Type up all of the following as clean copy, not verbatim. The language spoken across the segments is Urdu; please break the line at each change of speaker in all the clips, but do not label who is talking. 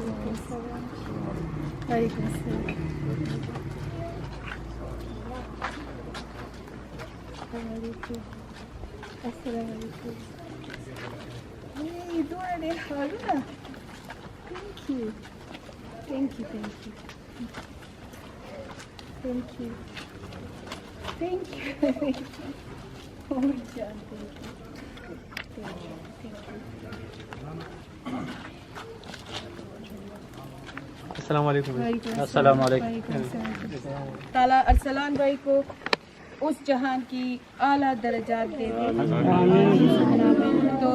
وعلیکم السلام. السلام علیکم. یہ دونوں ډېر ښارونه. Thank you. Thank you, thank you. Thank you. Thank you. Oh my God, thank you. Thank you. Thank you.
السلام علیکم.
السلام علیکم.
تعالیٰ ارسلان بھائی کو اس جہان کی اعلیٰ درجات دے دے. تو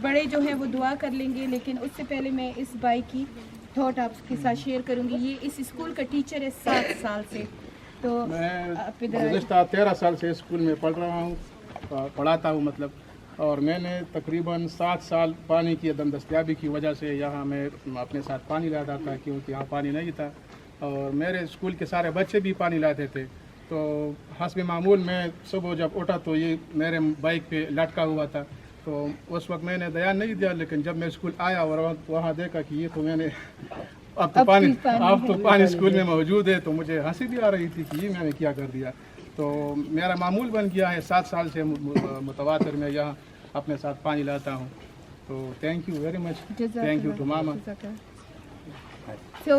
بڑے جو ہیں وہ دعا کر لیں گے، لیکن اس سے پہلے میں اس بھائی کی تھاٹ آپ کے ساتھ شیئر کروں گی. یہ اس اسکول کا ٹیچر ہے 7 سال سے. تو
میں گزشتہ 13 سال سے اسکول میں پڑھ رہا ہوں، پڑھاتا ہوں مطلب. اور میں نے تقریباً 7 سال پانی کی عدم دستیابی کی وجہ سے یہاں میں اپنے ساتھ پانی لاتا تھا، کیونکہ یہاں پانی نہیں تھا. اور میرے اسکول کے سارے بچے بھی پانی لاتے تھے. تو حسب معمول میں صبح جب اٹھا تو یہ میرے بائک پہ لٹکا ہوا تھا. تو اس وقت میں نے دھیان نہیں دیا، لیکن جب میں اسکول آیا اور وہاں دیکھا کہ یہ تو میں نے اب تو پانی اسکول میں موجود ہے، تو مجھے ہنسی بھی آ رہی تھی کہ یہ میں نے کیا کر دیا. تو میرا معمول بن گیا ہے، 7 سال سے متواتر میں یہاں اپنے ساتھ پانی لاتا ہوں. تو thank you very much. Thank you to ماما.
So,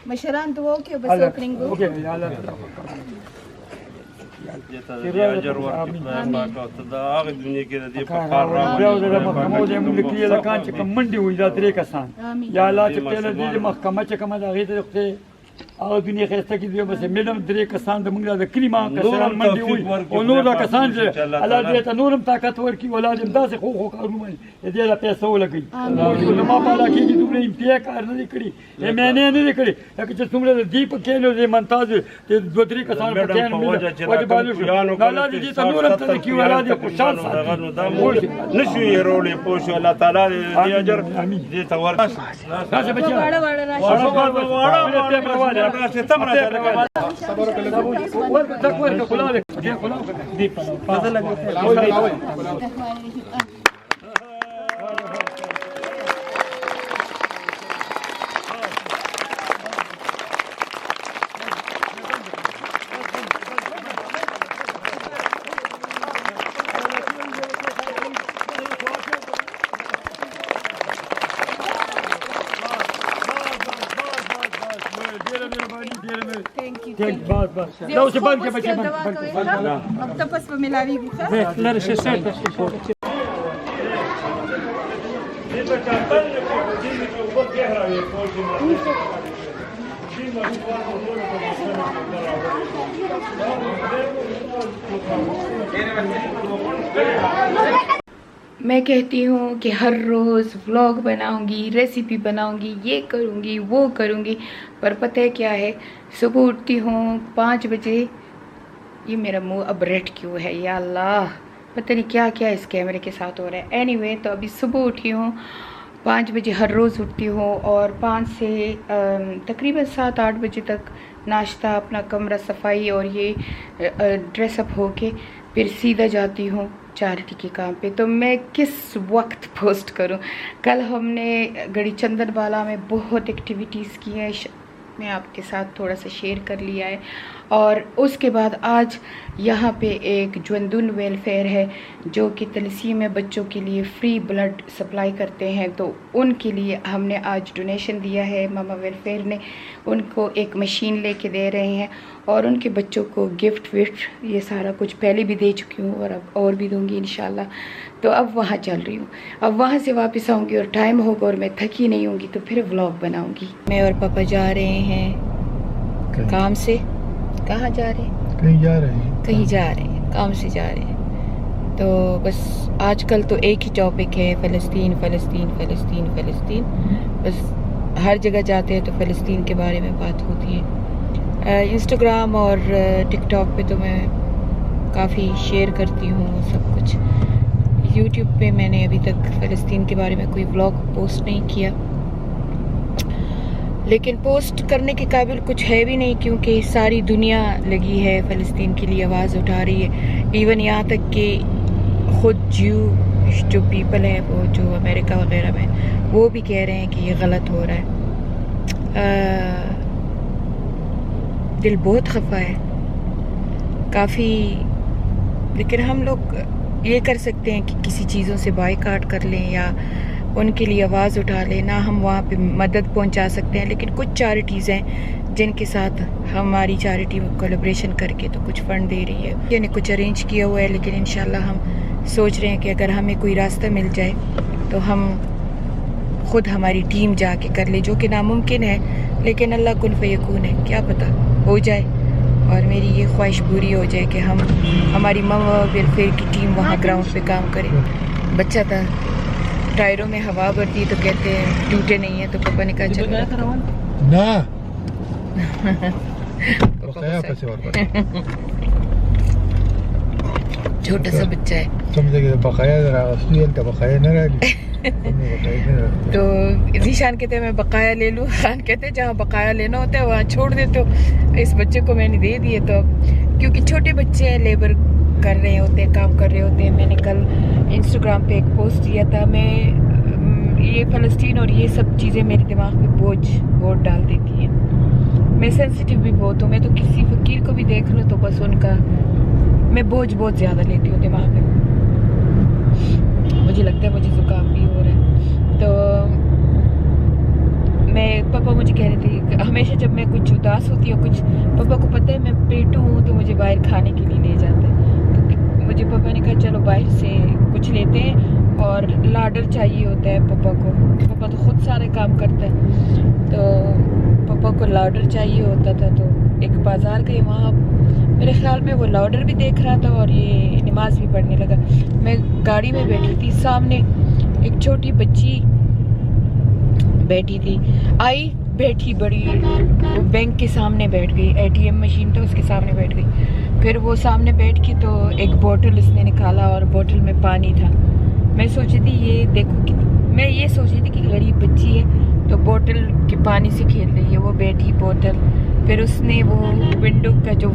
مشران دعا کے بس اوپننگ ہو.
اجر ورکړي پاک او ته دا هغه دنیا کې د دې په کار راوړي
د محکمو د ملکي لکان چې کوم منډي وي دا 3 کسان یا الله چې په دې محکمه چې کومه دا غي ته هغه دنیا خسته کې دی بس میډم 3 کسان د موږ د کلمه کسان منډي وي او نور دا کسان چې الله دې ته نورم طاقت ورکړي ولادم داسې خو کارونه دې لا پیسې ولګي او ما په علاقه کې دومره امتیاز کار نه کړی مې نه کړی لکه چې څومره دې په کې نو دې منتاز دې 2-3 کسان په کې نو وجه بالو الله دې ته نورم ته کې ولادي خوشحال ساتي
نشو یې رولې پوښ الله تعالی دې اجر دې ته ورکړي.
راځه بچا واړه
اب تپس په ملاوي ګوخه
لره شه سره
میں کہتی ہوں کہ ہر روز ولاگ بناؤں گی، ریسیپی بناؤں گی، یہ کروں گی وہ کروں گی، پر پتہ ہے کیا ہے، صبح اٹھتی ہوں 5 بجے. یہ میرا منہ اب ریڈ کیوں ہے یا اللہ، پتہ نہیں کیا کیا اس کیمرے کے ساتھ ہو رہا ہے. اینی وے تو ابھی صبح اٹھی ہوں 5 بجے، ہر روز اٹھتی ہوں اور 5 سے تقریباً 7-8 بجے تک ناشتہ، اپنا کمرہ صفائی اور یہ ڈریس اپ ہو کے پھر سیدھا جاتی ہوں چیریٹی کے کام پہ. تو میں کس وقت پوسٹ کروں؟ کل ہم نے گڑھی چندن بالا میں بہت ایکٹیویٹیز کی ہیں، میں آپ کے ساتھ تھوڑا سا شیئر کر لیا ہے. اور اس کے بعد آج یہاں پہ ایک جوندن ویلفیئر ہے جو کہ تلسیم میں بچوں کے لیے فری بلڈ سپلائی کرتے ہیں. تو ان کے لیے ہم نے آج ڈونیشن دیا ہے، ماما ویلفیئر نے ان کو ایک مشین لے کے دے رہے ہیں اور ان کے بچوں کو گفٹ وفٹ یہ سارا کچھ پہلے بھی دے چکی ہوں اور اب اور بھی دوں گی انشاءاللہ. تو اب وہاں چل رہی ہوں، اب وہاں سے واپس آؤں گی اور ٹائم ہوگا اور میں تھکی نہیں ہوں گی تو پھر ولاگ بناؤں گی. میں اور پاپا جا رہے ہیں کام سے. کہاں جا رہے ہیں؟ کہیں جا رہے ہیں کام سے جا رہے ہیں. تو بس آج کل تو ایک ہی ٹاپک ہے، فلسطین فلسطین فلسطین فلسطین. بس ہر جگہ جاتے ہیں تو فلسطین کے بارے میں بات ہوتی ہے. انسٹاگرام اور ٹک ٹاک پہ تو میں کافی شیئر کرتی ہوں سب کچھ. یوٹیوب پہ میں نے ابھی تک فلسطین کے بارے میں کوئی ولاگ پوسٹ نہیں کیا، لیکن پوسٹ کرنے کے قابل کچھ ہے بھی نہیں کیونکہ ساری دنیا لگی ہے فلسطین کے لیے، آواز اٹھا رہی ہے. ایون یہاں تک کہ خود جو پیپل ہیں وہ جو امریکہ وغیرہ میں وہ بھی کہہ رہے ہیں کہ یہ غلط ہو رہا ہے. دل بہت خفا ہے کافی، لیکن ہم لوگ یہ کر سکتے ہیں کہ کسی چیزوں سے بائیکاٹ کر لیں یا ان کے لیے آواز اٹھا لیں، نہ ہم وہاں پہ مدد پہنچا سکتے ہیں، لیکن کچھ چیریٹیز ہیں جن کے ساتھ ہماری چیریٹی کولیبریشن کر کے تو کچھ فنڈ دے رہی ہے، یعنی کچھ ارینج کیا ہوا ہے، لیکن انشاءاللہ ہم سوچ رہے ہیں کہ اگر ہمیں کوئی راستہ مل جائے تو ہم خود ہماری ٹیم جا کے کر لے، جو کہ ناممکن ہے، لیکن اللہ کن فیکون ہے، کیا پتہ ہو جائے، اور میری یہ خواہش پوری ہو جائے کہ ہماری ماما ویلفیئر کی ٹیم وہاں گراؤنڈ پہ کام کرے۔ بچہ تھا، ٹائروں میں ہوا بھرتی تو کہتے ہیں ٹوٹے نہیں ہیں، تو پاپا نے کہا چلو چھوٹا سا بچہ ہے تو ذیشان کہتے ہیں میں بقایا لے لوں، خان کہتے ہیں جہاں بقایا لینا ہوتا ہے وہاں چھوڑ دے، تو اس بچے کو میں نے دے دیے، تو کیونکہ چھوٹے بچے ہیں، لیبر کر رہے ہوتے ہیں، کام کر رہے ہوتے ہیں۔ میں نے کل انسٹاگرام پہ ایک پوسٹ دیا تھا، میں یہ فلسطین اور یہ سب چیزیں میرے دماغ پہ بوجھ ڈال دیتی ہیں، میں سینسیٹیو بھی بہت ہوں، میں تو کسی فقیر کو بھی دیکھ لوں تو بس ان کا میں بوجھ بہت زیادہ لیتی ہوں دماغ پہ، مجھے لگتا ہے مجھے زکام بھی ہو رہا ہے، تو پاپا مجھے کہہ رہے تھے کہ ہمیشہ جب میں کچھ اداس ہوتی ہوں، کچھ پاپا کو پتہ ہے میں پیٹو ہوں تو مجھے باہر کھانے کے لیے لے جاتے ہیں، تو مجھے پاپا نے کہا چلو باہر سے کچھ لیتے ہیں، اور لاڈر چاہیے ہوتا ہے پاپا کو، پاپا تو خود سارے کام کرتا ہے، تو پاپا کو لاڈر چاہیے ہوتا تھا، تو ایک بازار گئے، وہاں میرے خیال میں وہ لاڈر بھی دیکھ رہا تھا اور یہ نماز بھی پڑھنے لگا۔ میں گاڑی میں بیٹھی تھی، سامنے ایک چھوٹی بچی بیٹھی تھی، آئی بیٹھی بڑی بینک کے سامنے بیٹھ گئی، اے ٹی ایم مشین تھا اس کے سامنے بیٹھ گئی، پھر وہ سامنے بیٹھ کے تو ایک بوٹل اس نے نکالا اور بوٹل میں پانی تھا، میں سوچی تھی یہ دیکھو کہ میں یہ سوچ رہی تھی کہ غریب بچی ہے تو بوٹل کے پانی سے کھیل رہی ہے، وہ بیٹھی بوٹل، پھر اس نے وہ ونڈو کا جو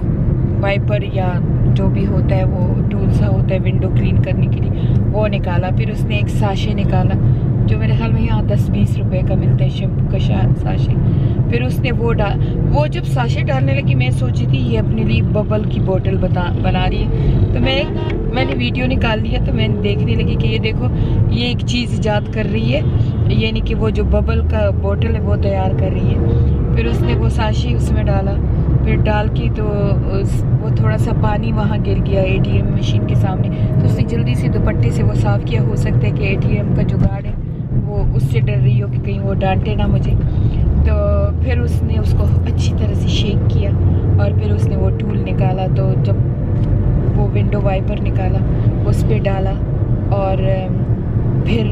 وائپر یا جو بھی ہوتا ہے وہ ٹول سا ہوتا ہے ونڈو کلین کرنے کے لیے وہ نکالا، پھر اس نے ایک ساشے نکالا جو میرے خیال میں یہاں 10-20 روپے کا ملتا ہے شیمپو کا ساشے، پھر اس نے وہ جب ساشے ڈالنے لگی میں سوچی تھی یہ اپنے لیے ببل کی بوٹل بنا رہی ہے، تو میں نے ویڈیو نکال لیا، تو میں دیکھنے لگی کہ یہ دیکھو یہ ایک چیز ایجاد کر رہی ہے، یعنی کہ وہ جو ببل کا بوٹل ہے وہ تیار کر رہی ہے، پھر اس نے وہ ساشے اس میں ڈالا، پھر ڈال کے تو وہ تھوڑا سا پانی وہاں گر گیا اے ٹی ایم مشین کے سامنے، تو اس نے جلدی سے دوپٹے سے وہ صاف کیا، ہو سکتا ہے کہ اے ٹی ایم کا جو گارڈ ہے وہ اس سے ڈر رہی ہو کہ کہیں وہ ڈانٹے نہ مجھے، تو پھر اس نے اس کو اچھی طرح سے شیک کیا، اور پھر اس نے وہ ٹول نکالا، تو جب وہ ونڈو وائپر نکالا اس پہ ڈالا، اور پھر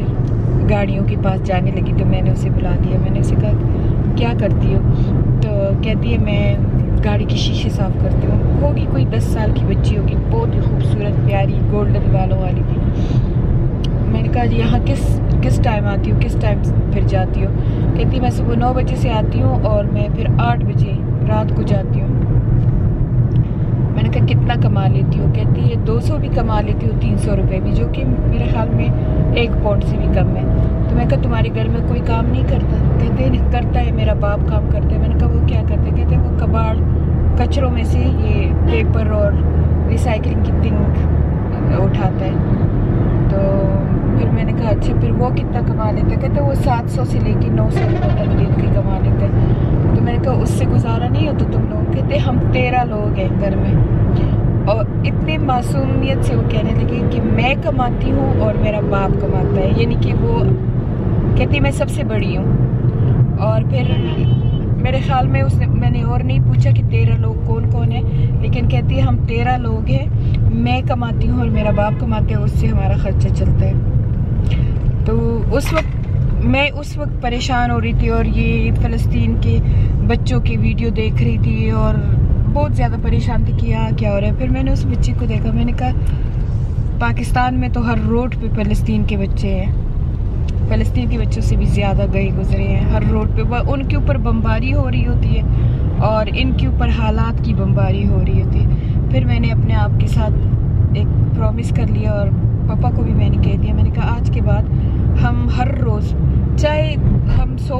گاڑیوں کے پاس جانے لگی، تو میں نے اسے بلا دیا، میں نے اسے کہا کیا کرتی ہو، تو کہتی ہے میں گاڑی کی شیشے صاف کرتی ہوں، ہوگی کوئی 10 سال کی بچی ہوگی، بہت ہی خوبصورت پیاری گولڈن بالوں والی تھی، میں نے کہا جی یہاں کس ٹائم آتی ہوں، کس ٹائم پھر جاتی ہوں، کہتی میں صبح 9 بجے سے آتی ہوں اور میں پھر 8 بجے رات کو جاتی ہوں، میں نے کہا کتنا کما لیتی ہوں، کہتی ہے 200 بھی کما لیتی ہوں، 300 روپے بھی، جو کہ میرے خیال میں 1 پاؤنڈ سے بھی کم ہے، تو میں کہا تمہارے گھر میں کوئی کام نہیں کرتا، کہتے ہیں کرتا ہے میرا باپ کام کرتا ہے، میں نے کہا وہ کیا کرتے، کہتے ہیں وہ کباڑ کچروں میں سے یہ پیپر اور ریسائکلنگ کی تنگ اٹھاتا ہے، تو پھر میں نے کہا اچھا پھر وہ کتنا کما لیتا ہے، کہتے ہیں وہ 700 سے لے کے 900 روپے تک دن کے کما لیتا ہے، تو میں نے کہا اس سے گزارا نہیں ہو تو تم لوگ، کہتے ہیں ہم 13 لوگ ہیں گھر میں، اور اتنی معصومیت سے وہ کہنے لگے کہ میں کماتی ہوں اور میرا باپ کماتا ہے، یعنی کہ وہ کہتی میں سب سے بڑی ہوں، اور پھر میرے خیال میں میں نے اور نہیں پوچھا کہ 13 لوگ کون کون ہیں، لیکن کہتی ہے ہم 13 لوگ ہیں، میں کماتی ہوں اور میرا باپ کماتے ہیں، اس سے ہمارا خرچہ چلتا ہے، تو میں اس وقت پریشان ہو رہی تھی، اور یہ فلسطین کے بچوں کی ویڈیو دیکھ رہی تھی اور بہت زیادہ پریشان تھی کہ یہاں کیا ہو رہا ہے، پھر میں نے اس بچے کو دیکھا، میں نے کہا پاکستان میں تو ہر روڈ پہ فلسطین کے بچے ہیں، فلسطین کے بچوں سے بھی زیادہ گئے گزرے ہیں، ہر روڈ پہ ان کے اوپر بمباری ہو رہی ہوتی ہے اور ان کے اوپر حالات کی بمباری ہو رہی ہوتی ہے، پھر میں نے اپنے آپ کے ساتھ ایک پرومس کر لیا، اور پاپا کو بھی میں نے کہہ دیا، میں نے کہا آج کے بعد ہم ہر روز چاہے ہم 100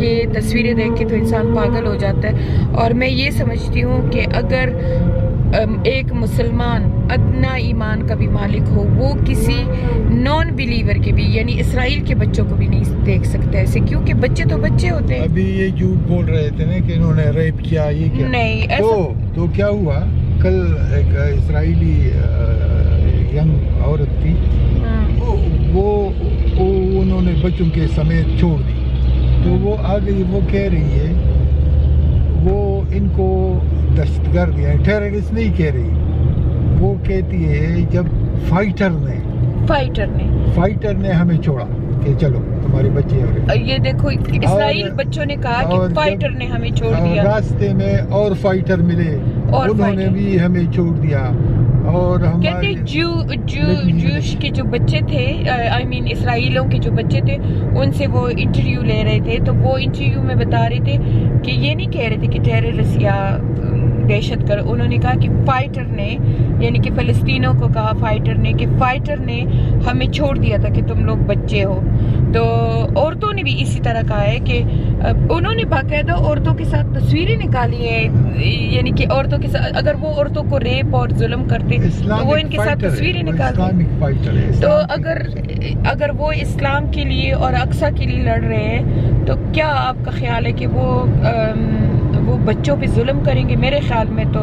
یہ تصویریں دیکھ کے تو انسان پاگل ہو جاتا ہے. اور میں یہ سمجھتی ہوں کہ اگر ایک مسلمان ادنا ایمان کا بھی مالک ہو, وہ کسی نان بلیور کے بھی یعنی اسرائیل کے بچوں کو بھی نہیں دیکھ سکتا ایسے, کیونکہ بچے تو بچے ہوتے ہیں.
ابھی یہ جھوٹ بول رہے تھے نا کہ انہوں نے ریپ کیا, یہ کیا
نہیں
تو کیا ہوا کل ایک اسرائیلی ینگ عورت تھی, وہ انہوں نے بچوں کے سمیت چھوڑ دی, تو وہ آ گئی, وہ کہہ رہی ہے وہ ان کو دہشت گرد یا ٹیررسٹ نہیں کہہ رہی, وہ کہتی ہے جب فائٹر نے ہمیں چھوڑا کہ چلو تمہارے بچے اور
یہ دیکھو اسرائیل بچوں نے کہا کہ فائٹر نے ہمیں چھوڑ دیا,
راستے میں اور فائٹر ملے, انہوں نے بھی ہمیں چھوڑ دیا. اور
کہتے جوش کے جو بچے تھے, آئی مین اسرائیلوں کے جو بچے تھے, ان سے وہ انٹرویو لے رہے تھے, تو وہ انٹرویو میں بتا رہے تھے کہ یہ نہیں کہہ رہے تھے کہ ٹیررسٹ یا دہشت گرد, انہوں نے کہا کہ فائٹر نے, یعنی کہ فلسطینوں کو کہا فائٹر نے کہ فائٹر نے ہمیں چھوڑ دیا تھا کہ تم لوگ بچے ہو. تو عورتوں نے بھی اسی طرح کہا ہے کہ انہوں نے باقاعدہ عورتوں کے ساتھ تصویریں نکالی ہیں, یعنی کہ عورتوں کے ساتھ اگر وہ عورتوں کو ریپ اور ظلم کرتے تو وہ ان کے ساتھ تصویریں نکالتے. تو اگر وہ اسلام کے لیے اور اقصیٰ کے لیے لڑ رہے ہیں, تو کیا آپ کا خیال ہے کہ وہ بچوں پہ ظلم کریں گے؟ میرے خیال میں تو,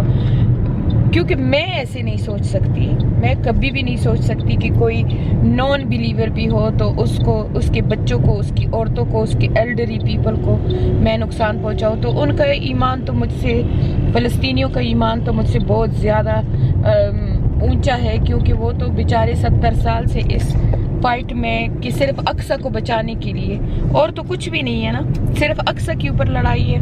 کیونکہ میں ایسے نہیں سوچ سکتی, میں کبھی بھی نہیں سوچ سکتی کہ کوئی نان بلیور بھی ہو تو اس کے بچوں کو, اس کی عورتوں کو, اس کے ایلڈری پیپل کو میں نقصان پہنچاؤں. تو ان کا ایمان تو مجھ سے, فلسطینیوں کا ایمان تو مجھ سے بہت زیادہ اونچا ہے, کیونکہ وہ تو بیچارے 70 سال سے اس فائٹ میں کہ صرف اقصیٰ کو بچانے کے لیے, اور تو کچھ بھی نہیں ہے نا, صرف اقصیٰ کے اوپر لڑائی ہے,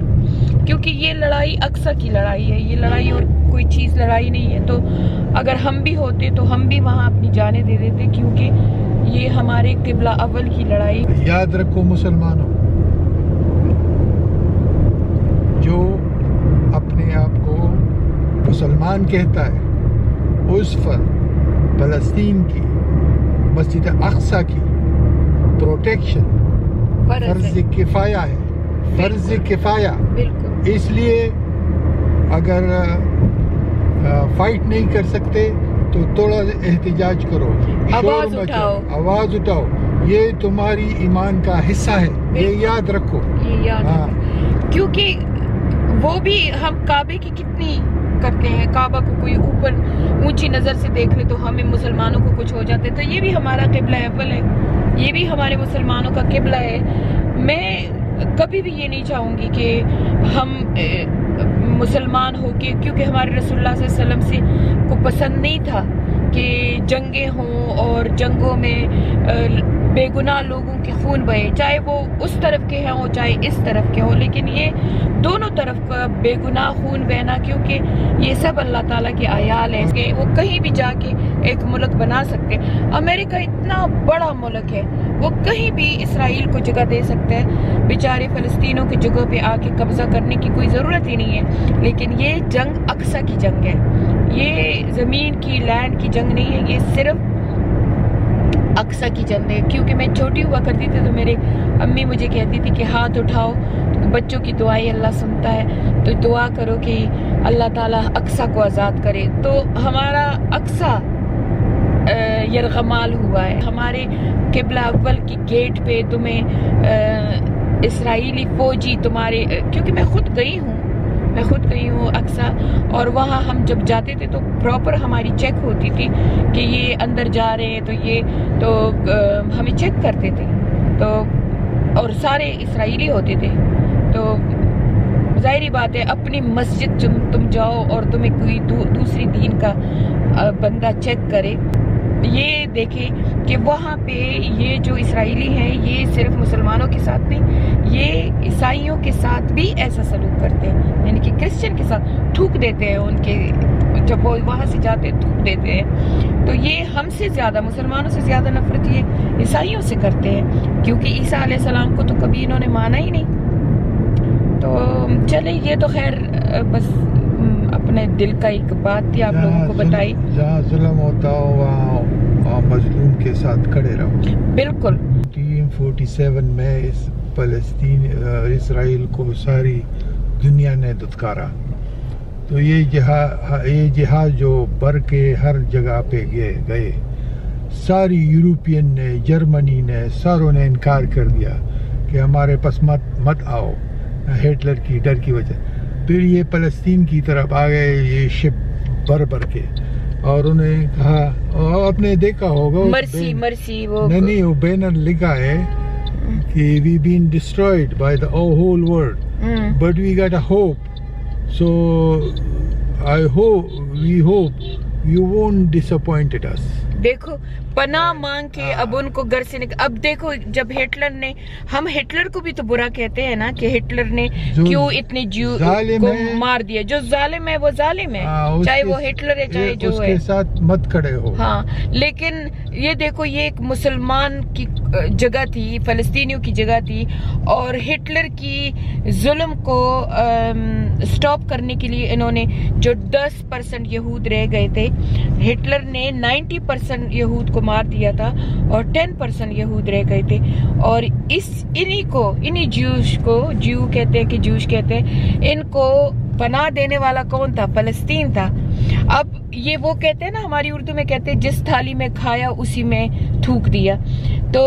کیونکہ یہ لڑائی اقصیٰ کی لڑائی ہے, یہ لڑائی اور کوئی چیز لڑائی نہیں ہے. تو اگر ہم بھی ہوتے تو ہم بھی وہاں اپنی جانیں دے دیتے, کیونکہ یہ ہمارے قبلہ اول کی لڑائی.
یاد رکھو مسلمانوں, جو اپنے آپ کو مسلمان کہتا ہے, اس پر فلسطین کی مسجد اقصیٰ کی پروٹیکشن فرض کفایہ ہے, فرض کفایہ. اس لیے اگر فائٹ نہیں کر سکتے تو تھوڑا احتجاج کرو, آواز اٹھاؤ, یہ تمہاری ایمان کا حصہ ہے, یہ یاد رکھو.
کیونکہ وہ بھی ہم کعبے کی کتنی کرتے ہیں, کعبہ کو کوئی اوپر اونچی نظر سے دیکھ لے تو ہمیں مسلمانوں کو کچھ ہو جاتے, تو یہ بھی ہمارا قبلہ اول ہے, یہ بھی ہمارے مسلمانوں کا قبلہ ہے. میں کبھی بھی یہ نہیں چاہوں گی کہ ہم مسلمان ہو کے, کیونکہ ہمارے رسول اللہ صلی اللہ علیہ وسلم سے کو پسند نہیں تھا کہ جنگیں ہوں اور جنگوں میں بے گناہ لوگوں کے خون بہے, چاہے وہ اس طرف کے ہوں چاہے اس طرف کے ہوں, لیکن یہ دونوں طرف کا بے گناہ خون بہنا, کیونکہ یہ سب اللہ تعالیٰ کے عیال ہیں کہ وہ کہیں بھی جا کے ایک ملک بنا سکتے. امریکہ اتنا بڑا ملک ہے, وہ کہیں بھی اسرائیل کو جگہ دے سکتا ہے, بیچارے فلسطینوں کی جگہ پہ آ کے قبضہ کرنے کی کوئی ضرورت ہی نہیں ہے. لیکن یہ جنگ اقصیٰ کی جنگ ہے, یہ زمین کی لینڈ کی جنگ نہیں ہے, یہ صرف اقصیٰ کی جنگ ہے. کیونکہ میں چھوٹی ہوا کرتی تھی تو میرے امی مجھے کہتی تھی کہ ہاتھ اٹھاؤ, بچوں کی دعائیں اللہ سنتا ہے, تو دعا کرو کہ اللہ تعالیٰ اقصیٰ کو آزاد کرے. تو ہمارا اقصیٰ یرغمال ہوا ہے. ہمارے قبلہ اول کی گیٹ پہ تمہیں اسرائیلی فوجی تمہارے, کیونکہ میں خود گئی ہوں اقصیٰ, اور وہاں ہم جب جاتے تھے تو پراپر ہماری چیک ہوتی تھی کہ یہ اندر جا رہے ہیں, تو ہمیں چیک کرتے تھے, تو اور سارے اسرائیلی ہوتے تھے. تو ظاہری بات ہے اپنی مسجد تم جاؤ اور تمہیں کوئی دوسری دین کا بندہ چیک کرے, یہ دیکھے کہ وہاں پہ یہ جو اسرائیلی ہیں یہ صرف مسلمانوں کے ساتھ نہیں, یہ عیسائیوں کے ساتھ بھی ایسا سلوک کرتے ہیں, یعنی کہ کرسچن کے ساتھ تھوک دیتے ہیں, ان کے جب وہ وہاں سے جاتے ہیں تھوک دیتے ہیں. تو یہ ہم سے زیادہ, مسلمانوں سے زیادہ نفرت یہ عیسائیوں سے کرتے ہیں, کیونکہ عیسیٰ علیہ السلام کو تو کبھی انہوں نے مانا ہی نہیں. تو چلیں, یہ تو خیر بس اپنے دل کا ایک بات تھی آپ لوگوں کو بتائی.
جہاں ظلم ہوتا ہو وہاں مظلوم کے ساتھ کھڑے رہو.
بالکل.
1947 میں اس فلسطین اسرائیل کو ساری دنیا نے دھتکارا. تو یہ جہاز جو بر کے ہر جگہ پہ گئے ساری یورپین نے، جرمنی نے، ساروں نے انکار کر دیا کہ ہمارے پاس مت آؤ ہٹلر کی ڈر کی وجہ. پھر یہ فلسطین کی طرف آ گئے یہ شپ بر کے، اور انہیں کہا، آپ نے دیکھا ہوگا
مرسی وہ
نہیں وہ بینر لکھا ہے کہ we been destroyed by the whole world but we get a hope. So I hope we hope you won't disappointed us.
دیکھو پناہ مانگ کے اب ان کو گھر سے اب دیکھو جب ہٹلر نے، ہم ہٹلر کو بھی تو برا کہتے ہیں نا کہ ہٹلر نے کیوں اتنے جیو کو مار دیا. جو ظالم ہے وہ ظالم ہے، چاہے وہ ہٹلر ہے چاہے جو ہے،
اس کے ساتھ مت کھڑے ہو.
ہاں لیکن یہ دیکھو یہ ایک مسلمان کی جگہ تھی، فلسطینیوں کی جگہ تھی، اور ہٹلر کی ظلم کو سٹاپ کرنے کے لیے انہوں نے جو 10% یہود رہ گئے تھے، ہٹلر نے 90% یہود کو مار دیا تھا اور 10% یہود رہ گئے تھے. اور انہی جیو کہتے ہیں ان کو پناہ دینے والا کون تھا؟ فلسطین تھا. اب یہ وہ کہتے ہیں نا، ہماری اردو میں کہتے ہیں جس تھالی میں کھایا اسی میں تھوک دیا. تو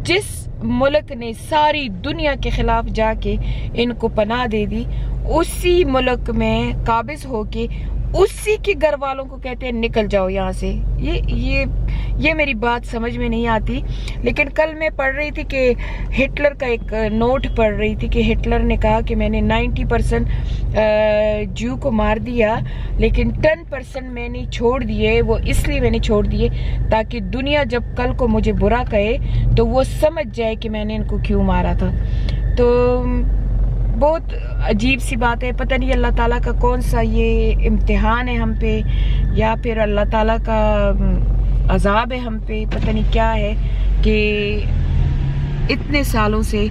جس ملک نے ساری دنیا کے خلاف جا کے ان کو پناہ دے دی، اسی ملک میں قابض ہو کے اسی کے گھر والوں کو کہتے ہیں نکل جاؤ یہاں سے. یہ میری بات سمجھ میں نہیں آتی. لیکن کل میں پڑھ رہی تھی کہ ہٹلر کا ایک نوٹ پڑھ رہی تھی کہ ہٹلر نے کہا کہ میں نے 90% جیو کو مار دیا لیکن 10% میں نے چھوڑ دیے. وہ اس لیے میں نے چھوڑ دیے تاکہ دنیا جب کل کو مجھے برا کہے تو وہ سمجھ جائے کہ میں نے ان کو کیوں مارا تھا. تو بہت عجیب سی بات ہے. پتہ نہیں اللہ تعالیٰ کا کون سا یہ امتحان ہے ہم پہ، یا پھر اللہ تعالیٰ کا عذاب ہے ہم پہ، پتہ نہیں کیا ہے کہ اتنے سالوں سے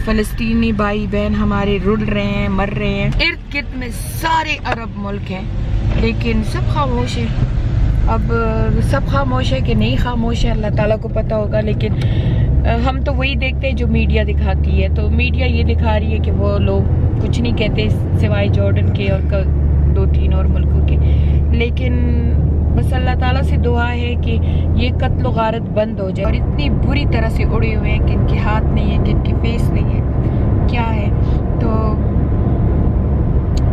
فلسطینی بھائی بہن ہمارے رل رہے ہیں، مر رہے ہیں. ارد گرد میں سارے عرب ملک ہیں لیکن سب خاموش ہیں. اب سب خاموش ہے کہ نہیں خاموش ہے اللہ تعالیٰ کو پتہ ہوگا. لیکن ہم تو وہی دیکھتے ہیں جو میڈیا دکھاتی ہے. تو میڈیا یہ دکھا رہی ہے کہ وہ لوگ کچھ نہیں کہتے سوائے جارڈن کے اور 2-3 اور ملکوں کے. لیکن بس اللہ تعالیٰ سے دعا ہے کہ یہ قتل و غارت بند ہو جائے. اور اتنی بری طرح سے اڑے ہوئے ہیں کہ ان کے ہاتھ نہیں ہے، کہ ان کی فیس نہیں ہے، کیا ہے. تو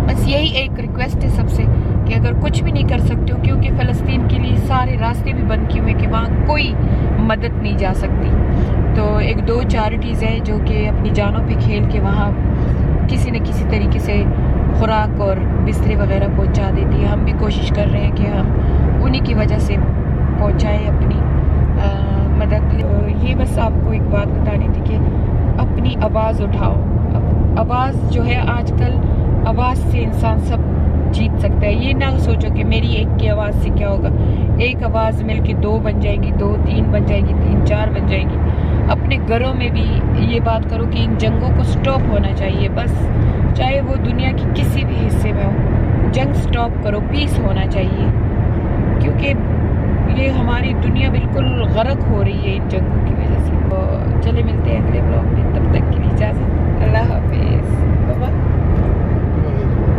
بس یہی ایک ریکویسٹ ہے سب سے کہ اگر کچھ بھی نہیں کر سکتے ہو، کیونکہ فلسطین کے لیے سارے راستے بھی بند کیے ہوئے کہ وہاں کوئی مدد نہیں جا سکتی. تو 1-2 چیریٹیز ہیں جو کہ اپنی جانوں پہ کھیل کے وہاں کسی نہ کسی طریقے سے خوراک اور بسترے وغیرہ پہنچا دیتی ہے. ہم بھی کوشش کر رہے ہیں کہ ہم انہی کی وجہ سے پہنچائیں اپنی مدد. یہ بس آپ کو ایک بات بتانی تھی کہ اپنی آواز اٹھاؤ. آواز جو ہے آج کل آواز سے انسان سب جیت سکتا ہے. یہ نہ سوچو کہ میری ایک کی آواز سے کیا ہوگا. ایک آواز مل کے 2 بن جائے گی، 2-3 بن جائے گی، 3-4 بن جائے گی. اپنے گھروں میں بھی یہ بات کرو کہ ان جنگوں کو سٹاپ ہونا چاہیے. بس چاہے وہ دنیا کی کسی بھی حصے میں ہو، جنگ سٹاپ کرو، پیس ہونا چاہیے. کیونکہ یہ ہماری دنیا بالکل غرق ہو رہی ہے ان جنگوں کی وجہ سے. تو چلے ملتے ہیں اگلے بلاگ میں، تب تک کے لیے اجازت. اللہ حافظ. بابا.